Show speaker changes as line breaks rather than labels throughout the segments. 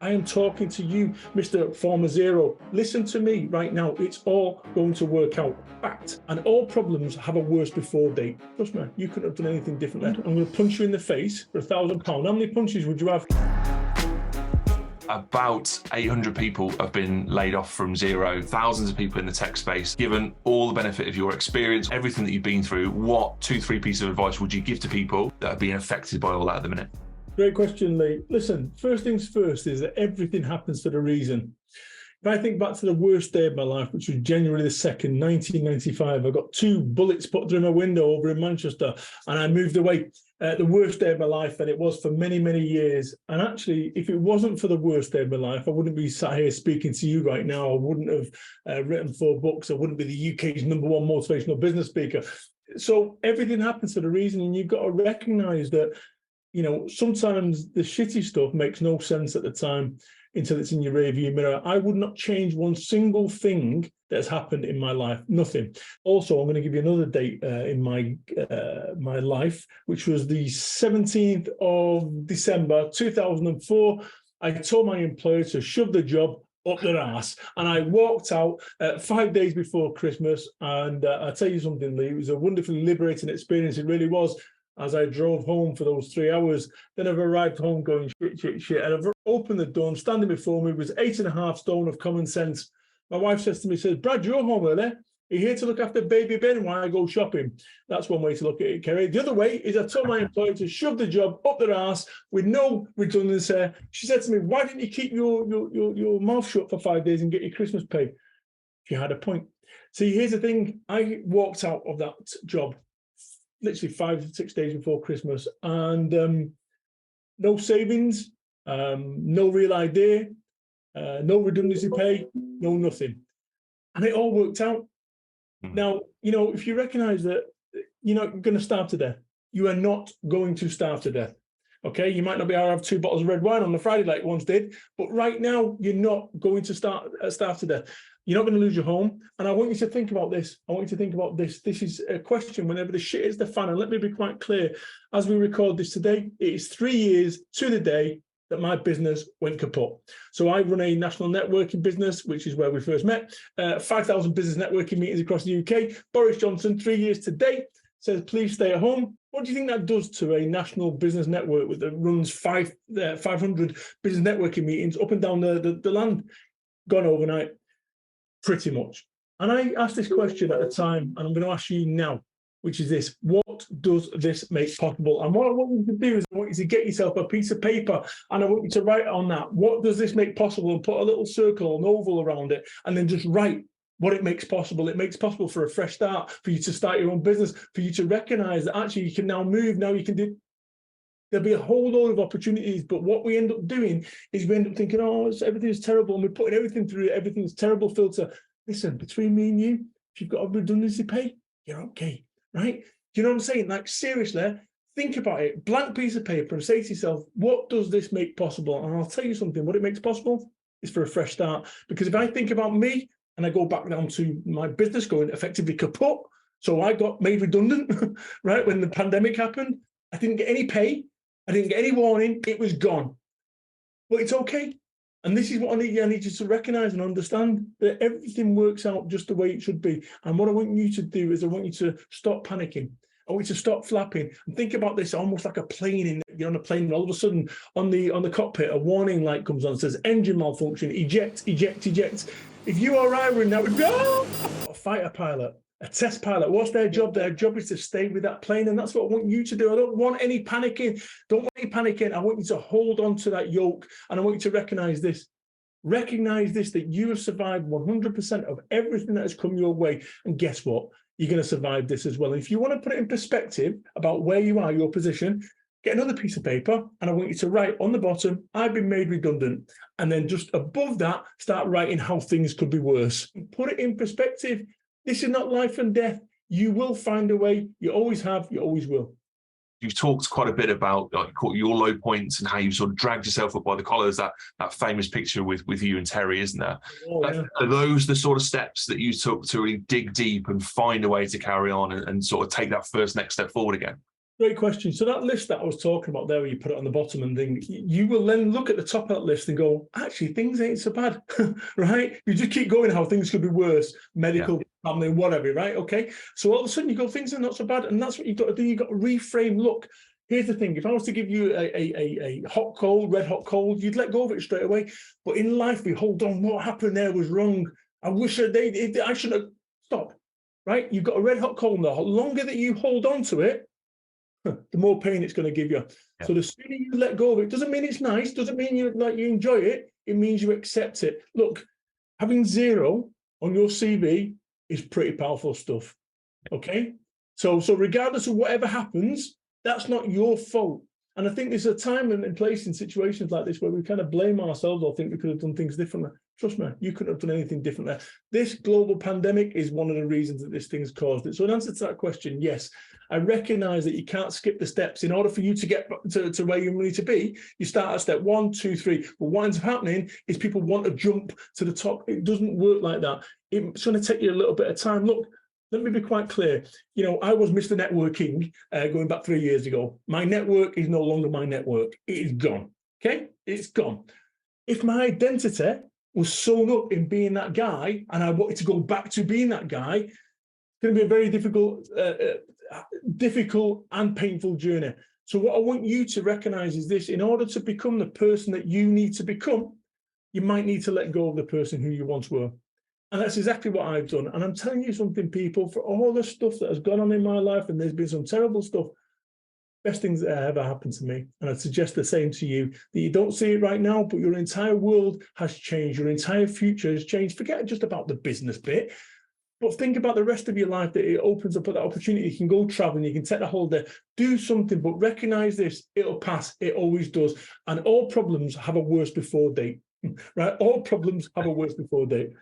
I am talking to you, Mr. Former Zero. Listen to me right now. It's all going to work out. Fact. And all problems have a worse before date. Trust me, you couldn't have done anything differently. I'm going to punch you in the face for £1,000. How many punches would you have?
About 800 people have been laid off from Zero, thousands of people in the tech space. Given all the benefit of your experience, everything that you've been through, what 2-3 pieces of advice would you give to people that are being affected by all that at the minute?
Great question, Lee. Listen, first things first is that everything happens for a reason. If I think back to the worst day of my life, which was January the 2nd, 1995, I got 2 bullets put through my window over in Manchester and I moved away. The worst day of my life, and it was for many, many years. And actually, if it wasn't for the worst day of my life, I wouldn't be sat here speaking to you right now. I wouldn't have written 4 books. I wouldn't be the UK's #1 motivational business speaker. So everything happens for a reason, and you've got to recognize that, you know, sometimes the shitty stuff makes no sense at the time until it's in your rearview mirror. I would not change one single thing that's happened in my life. Nothing. Also, I'm going to give you another date in my life, which was the 17th of December, 2004. I told my employer to shove the job up their ass, and I walked out 5 days before Christmas. And I'll tell you something, Lee, it was a wonderfully liberating experience. It really was. As I drove home for those 3 hours, then I've arrived home going shit. And I've opened the door, and standing before me was 8.5 stone of common sense. My wife says to me, says, "Brad, you're home early. Are you here to look after baby Ben while I go shopping?" That's one way to look at it, Kerry. The other way is I told my employer to shove the job up their ass with no redundancy. She said to me, "Why didn't you keep your mouth shut for 5 days and get your Christmas pay?" She had a point. See, here's the thing. I walked out of that job literally 5-6 days before Christmas, and no savings, no real idea, no redundancy pay, no nothing. And it all worked out. Now, you know, if you recognize that you're not going to starve to death, you are not going to starve to death. Okay, you might not be able to have 2 bottles of red wine on the Friday like you once did, but right now you're not going to starve to death. You're not going to lose your home. And I want you to think about this. I want you to think about this. This is a question whenever the shit hits the fan. And let me be quite clear. As we record this today, it is 3 years to the day that my business went kaput. So I run a national networking business, which is where we first met. 5,000 business networking meetings across the UK. Boris Johnson, 3 years today, says, please stay at home. What do you think that does to a national business network that runs 500 business networking meetings up and down the land? Gone overnight. Pretty much. And I asked this question at the time, and I'm going to ask you now, which is this: what does this make possible? And what I want you to do is I want you to get yourself a piece of paper, and I want you to write on that, what does this make possible, and put a little circle, an oval around it, and then just write what it makes possible. It makes possible for a fresh start, for you to start your own business, for you to recognize that actually you can now move, now you can do. There'll be a whole load of opportunities, but what we end up doing is we end up thinking, oh, everything's terrible, and we're putting everything through everything's terrible filter. Listen, between me and you, if you've got a redundancy pay, you're okay, right? Do you know what I'm saying? Like, seriously, think about it. Blank piece of paper and say to yourself, what does this make possible? And I'll tell you something, what it makes possible is for a fresh start. Because if I think about me and I go back down to my business going effectively kaput, so I got made redundant, right, when the pandemic happened, I didn't get any pay. I didn't get any warning. It was gone. But it's okay. And this is what I need you to recognize and understand, that everything works out just the way it should be. And what I want you to do is I want you to stop panicking. I want you to stop flapping and think about this almost like a plane. You're on a plane, and all of a sudden on the cockpit, a warning light comes on, says engine malfunction, eject, eject, eject. If you or I were in that, we'd go, a fighter pilot. A test pilot, what's their job? Their job is to stay with that plane, and that's what I want you to do. I don't want any panicking. Don't want any panicking. I want you to hold on to that yoke, and I want you to recognize this. Recognize this, that you have survived 100% of everything that has come your way, and guess what? You're going to survive this as well. And if you want to put it in perspective about where you are, your position, get another piece of paper, and I want you to write on the bottom, I've been made redundant. And then just above that, start writing how things could be worse. Put it in perspective. This is not life and death. You will find a way. You always have. You always will.
You've talked quite a bit about your low points and how you sort of dragged yourself up by the collars. That famous picture with you and Terry, isn't there?
Oh, yeah.
Are those the sort of steps that you took to really dig deep and find a way to carry on and sort of take that first next step forward again?
Great question. So that list that I was talking about there, where you put it on the bottom and thing, you will then look at the top of that list and go, actually, things ain't so bad, right? You just keep going how things could be worse, medical, family, whatever, right? Okay. So all of a sudden you go, things are not so bad. And that's what you've got to do. You've got to reframe. Look, here's the thing. If I was to give you a hot cold, red hot cold, you'd let go of it straight away. But in life, we hold on. What happened there was wrong. I wish I should have stopped, right? You've got a red hot cold. The longer that you hold on to it, the more pain it's going to give you. Yeah. So the sooner you let go of it, doesn't mean it's nice, doesn't mean you enjoy it. It means you accept it. Look, having 0 on your CV is pretty powerful stuff. Okay, so regardless of whatever happens, that's not your fault. And I think there's a time and place in situations like this where we kind of blame ourselves or think we could have done things differently. Trust me, you couldn't have done anything differently. This global pandemic is one of the reasons that this thing's caused it. So in answer to that question, yes, I recognize that you can't skip the steps. In order for you to get to where you need to be, you start at step 1, 2, 3. But what ends up happening is people want to jump to the top. It doesn't work like that. It's going to take you a little bit of time. Look, let me be quite clear. You know, I was Mr. Networking going back 3 years ago. My network is no longer my network. It is gone. Okay? It's gone. If my identity was sewn up in being that guy and I wanted to go back to being that guy, it's going to be a very difficult and painful journey. So what I want you to recognize is this: in order to become the person that you need to become, you might need to let go of the person who you once were. And that's exactly what I've done. And I'm telling you something, people, for all the stuff that has gone on in my life, and there's been some terrible stuff, best things that ever happened to me. And I'd suggest the same to you, that you don't see it right now, but your entire world has changed. Your entire future has changed. Forget just about the business bit, but think about the rest of your life, that it opens up that opportunity. You can go traveling, you can take a holiday, do something, but recognize this: it'll pass. It always does. And all problems have a worse before date, right? All problems have a worse before date.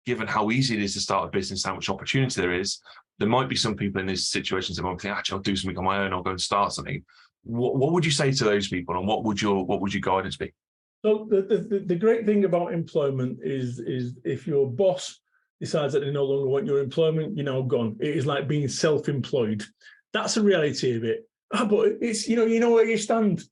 Given how easy it is to start a business, how much opportunity there is, there might be some people in these situations that might think, actually, I'll do something on my own, I'll go and start something. What would you say to those people, and what would your guidance be?
So the great thing about employment is if your boss decides that they no longer want your employment, you're now gone. It is like being self-employed. That's the reality of it. But it's, you know where you stand,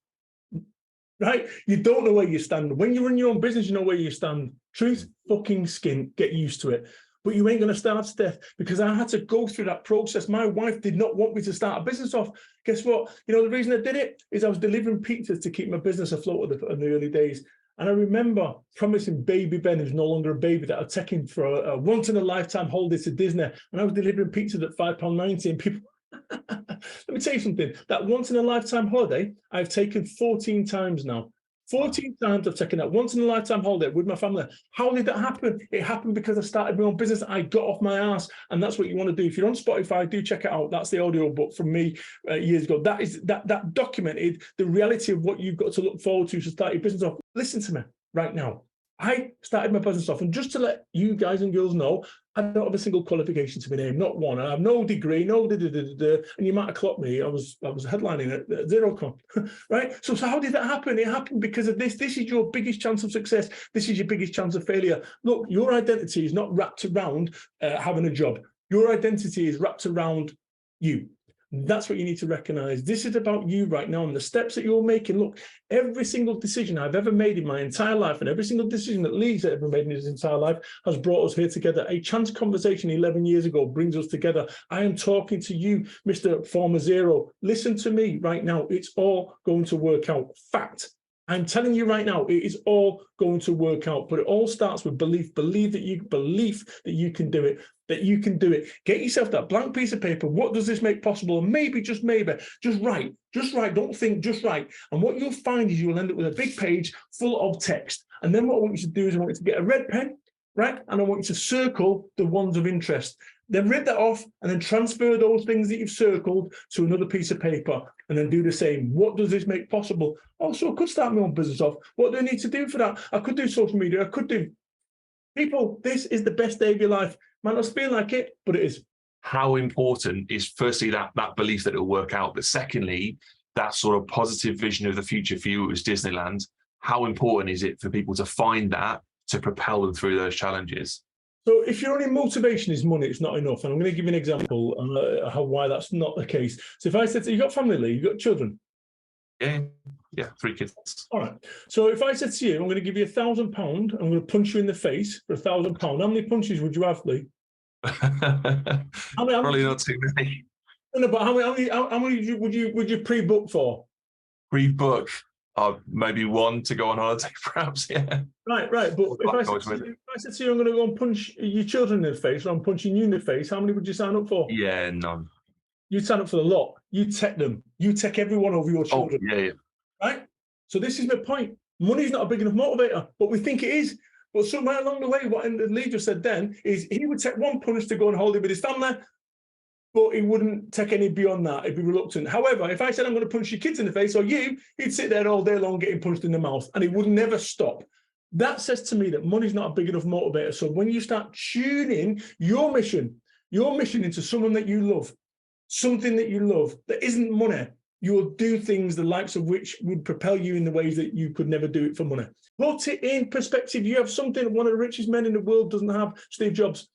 right? You don't know where you stand. When you run your own business, you know where you stand. Truth, fucking skin, get used to it. But you ain't going to starve to death, because I had to go through that process. My wife did not want me to start a business off. Guess what? You know, the reason I did it is I was delivering pizzas to keep my business afloat in the early days. And I remember promising baby Ben, who's no longer a baby, that I'd take him for a once-in-a-lifetime holiday to Disney. And I was delivering pizzas at £5.90, and people... Let me tell you something. That once-in-a-lifetime holiday, I've taken 14 times now. 14 times I've taken that once-in-a-lifetime holiday with my family. How did that happen? It happened because I started my own business. I got off my ass, and that's what you want to do. If you're on Spotify, do check it out. That's the audio book from me years ago. That documented the reality of what you've got to look forward to start your business off. Listen to me right now. I started my business off, and just to let you guys and girls know, I don't have a single qualification to my name, not one. I have no degree, no and you might have clocked me. I was headlining at Xerocon, right? So how did that happen? It happened because of this. This is your biggest chance of success. This is your biggest chance of failure. Look, your identity is not wrapped around having a job. Your identity is wrapped around you. That's what you need to recognize. This is about you right now and the steps that you're making. Look, every single decision I've ever made in my entire life, and every single decision that Lee's ever made in his entire life, has brought us here together. A chance conversation 11 years ago brings us together. I am talking to you, Mr. Former Zero. Listen to me right now. It's all going to work out. Fact. I'm telling you right now, it is all going to work out, but it all starts with belief. Believe that you can do it, that you can do it. Get yourself that blank piece of paper. What does this make possible? And maybe, just write, don't think, just write. And what you'll find is you'll end up with a big page full of text. And then what I want you to do is I want you to get a red pen, right? And I want you to circle the ones of interest. Then rip that off and then transfer those things that you've circled to another piece of paper, and then do the same. What does this make possible? Also, I could start my own business off. What do I need to do for that? I could do social media. I could do... People, this is the best day of your life. Might not feel like it, but it is.
How important is, firstly, that belief that it'll work out, but secondly, that sort of positive vision of the future for you as Disneyland? How important is it for people to find that to propel them through those challenges?
So if your only motivation is money, it's not enough. And I'm going to give you an example on why that's not the case. So if I said, you got family, Lee, you got children.
Yeah, 3 kids.
All right. So if I said to you, I'm going to give you £1,000, I'm going to punch you in the face for £1,000. How many punches would you have, Lee?
Probably not too many.
No, but how many would you pre-book for?
Pre-book, maybe 1 to go on holiday, perhaps. Yeah.
Right. But if I said to you, I'm going to go and punch your children in the face, or I'm punching you in the face, how many would you sign up for?
Yeah, none.
You'd sign up for the lot. You take them. You take everyone over your children.
Oh, yeah.
Right? So this is my point. Money's not a big enough motivator, but we think it is. But somewhere along the way, what the leader said then is he would take 1 punch to go on holiday with his family, but he wouldn't take any beyond that. He'd be reluctant. However, if I said I'm going to punch your kids in the face or you, he'd sit there all day long getting punched in the mouth and he would never stop. That says to me that money's not a big enough motivator. So when you start tuning your mission into someone that you love, something that you love that isn't money, you will do things the likes of which would propel you in the ways that you could never do it for money. Put it in perspective. You have something one of the richest men in the world doesn't have, Steve Jobs.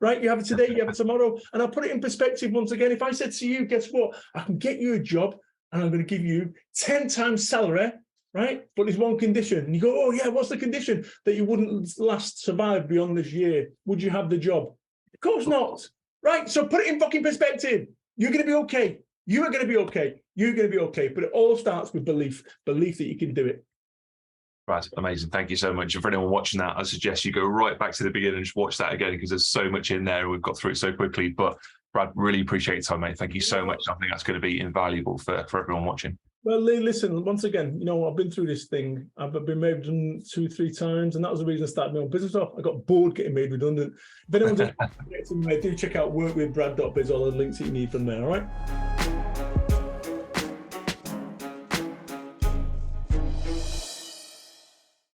Right? You have it today, you have it tomorrow. And I'll put it in perspective once again. If I said to you, guess what? I can get you a job and I'm going to give you 10 times salary, right? But there's one condition. And you go, oh yeah, what's the condition? That you wouldn't survive beyond this year. Would you have the job? Of course not. Right? So put it in fucking perspective. You're going to be okay. You are going to be okay. You're going to be okay. But it all starts with belief that you can do it.
Right, amazing. Thank you so much. And for anyone watching that, I suggest you go right back to the beginning and just watch that again because there's so much in there and we've got through it so quickly. But Brad, really appreciate your time, mate. Thank you so much. I think that's going to be invaluable for everyone watching.
Well, Lee, listen, once again, I've been through this thing. I've been made redundant 2-3 times, and that was the reason I started my own business off. I got bored getting made redundant. If anyone's interested, do check out workwithbrad.biz, all the links that you need from there, all right?